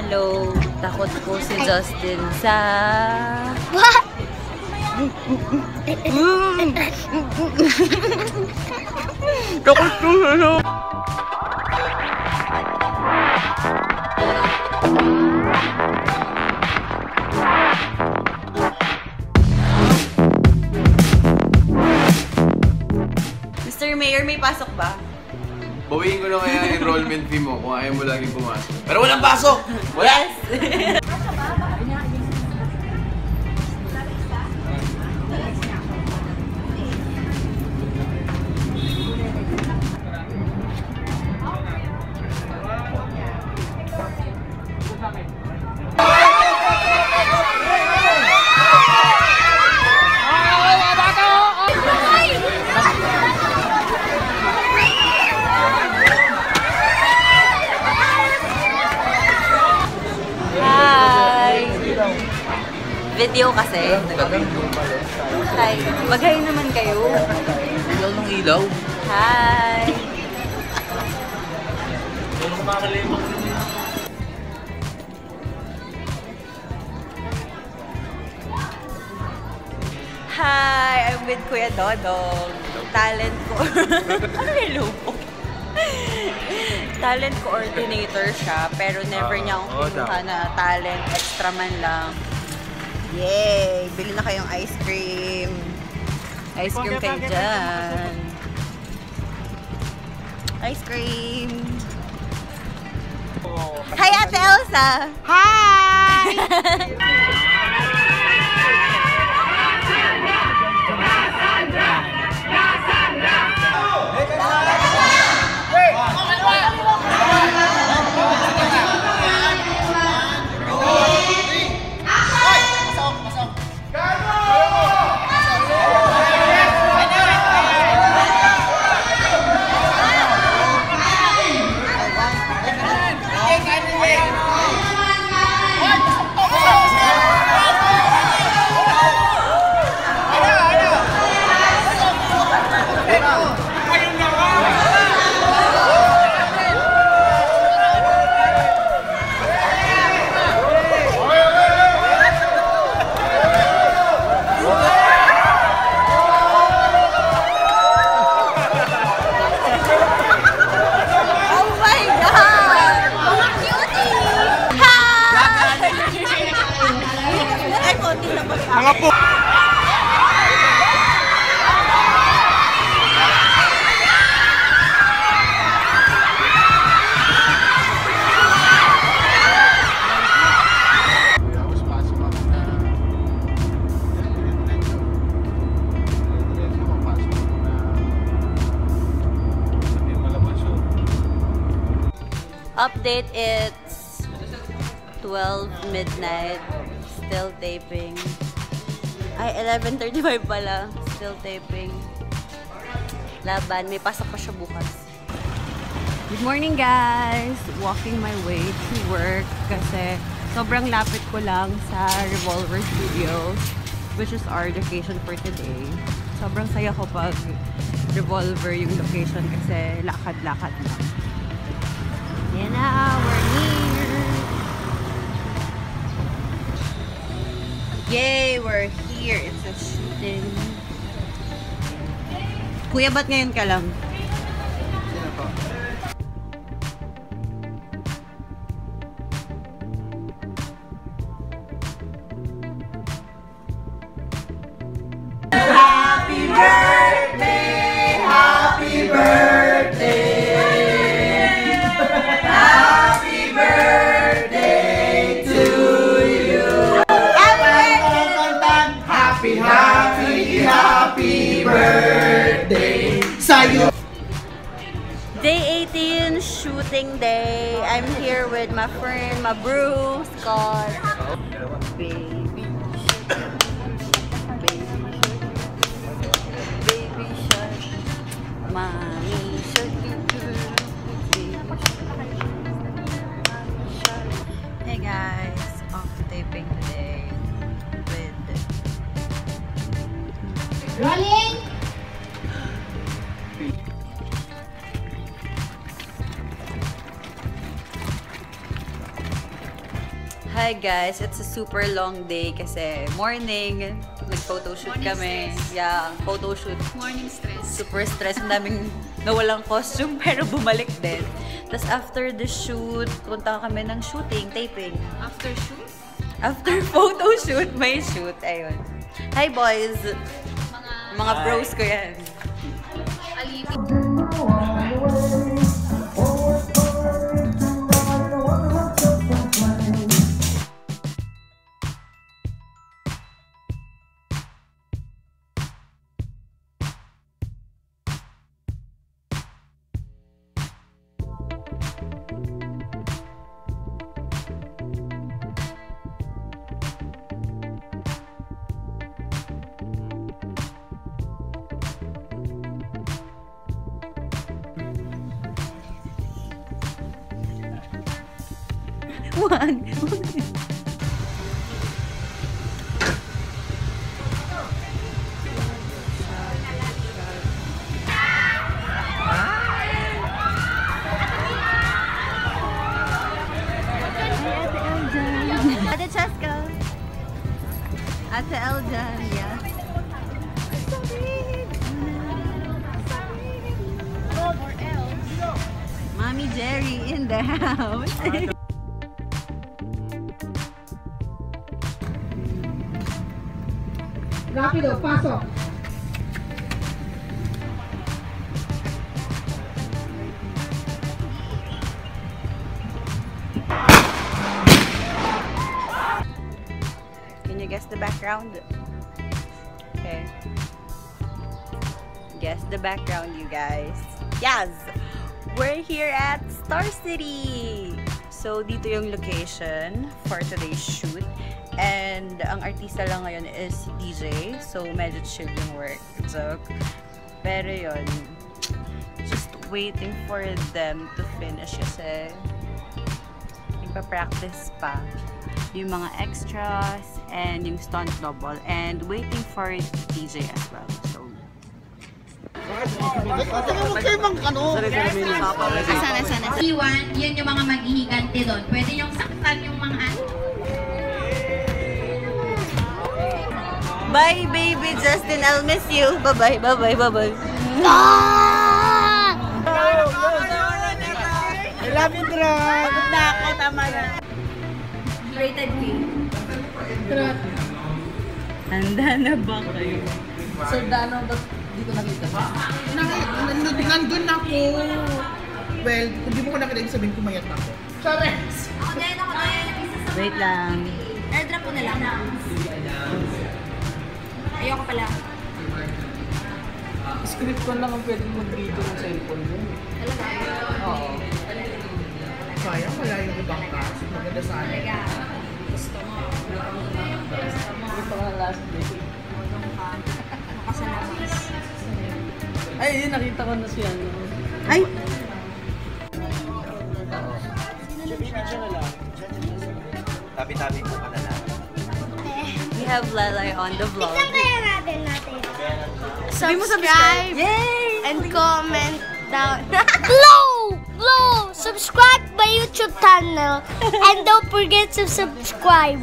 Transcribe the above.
hello. Takot po si Justin sa... What? Takot po hello. Mr. Mayor, may pasok ba? Bawiin ko na kaya enrollment fee mo kung ayaw mo laging pumasok. Pero walang pasok! Wala! Yes! Video kasi. Hi. Mag-hi naman kayo. Ilaw ng ilaw. Hi. Hi, I'm with Kuya Dodong. Talent ko. Ano hello po? Talent coordinator siya, pero never niya akong kinuha na talent. Extra man lang. Yay! Bili na kayong ice cream. Ice cream kayo dyan. Ice cream. Hi, Ate Elsa! Hi! Mga po! Update, it's 12 midnight. Still taping. Ay, 11:35 pala. Still taping. Laban. May pasok pa siya bukas. Good morning, guys! Walking my way to work kasi sobrang lapit ko lang sa Revolver Studios, which is our location for today. Sobrang saya ko pag Revolver yung location kasi lakad-lakad lang. And now, we're here! Yay! We're here! It's a shooting. Kuya, ba't ngayon ka lang? Sino po? Happy birthday! Happy birthday! Happy birthday to you! Happy, happy, happy birthday sa'yo! Day 18, shooting day. I'm here with my friend, my bro, Scott. Baby shark. Baby shark. Mommy shark. Baby shark. Hey guys, off to taping today with Rolling! Hi guys, it's a super long day kasi morning, nag-photoshoot kami. Yeah, photoshoot. Morning stress. Super stress. Ang daming nawalang costume pero bumalik din. Tapos after the shoot, punta kami ng shooting, taping. After shoot? After photoshoot, may shoot. Ayun. Hi boys! Mga bros ko yan. Alipin. Wag. Ate Cheska. Ate Eljan, yeah. Mommy Jerry in the house. Rápido, paso. Can you guess the background? Okay. Guess the background, you guys. Yes! We're here at Star City! So, dito yung location for today's shoot. And ang artista lang ngayon is si DJ. So, medyo chill yung work. Joke. Pero yun, just waiting for them to finish kasi nagpa-practice pa yung mga extras and yung stunt double and waiting for DJ as well. So, Sana. Iwan, yun yung mga maghihigante doon. Pwede yung saktan yung mga bye, baby Justin. I'll miss you. Bye-bye, bye-bye, bye-bye. I love you, Dra. Good na ako, tama na. rated K. Handa na ba kayo? Sir Dano, ba't di ko nakita? Nandun ako. Well, kung di mo ko nakita, sabihin ko mayat ako. Sorry. Wait lang. Airdrop ko na lang. Ayoko pala. Script ko lang ang pwede mag-video ng cellphone mo. Talaga? Oo. Sayang, wala yung ibang cast. Maganda sana. Talaga. Gusto mo. Ito pa nga last day. Tulong ka. Makasalabas. Ay, yun, nakita ko na siya. Ay! Tabi-tabi ko ka na lang. We have Lalay on the vlog. Subscribe Yay! and comment down. Blow! Subscribe my YouTube channel and don't forget to subscribe.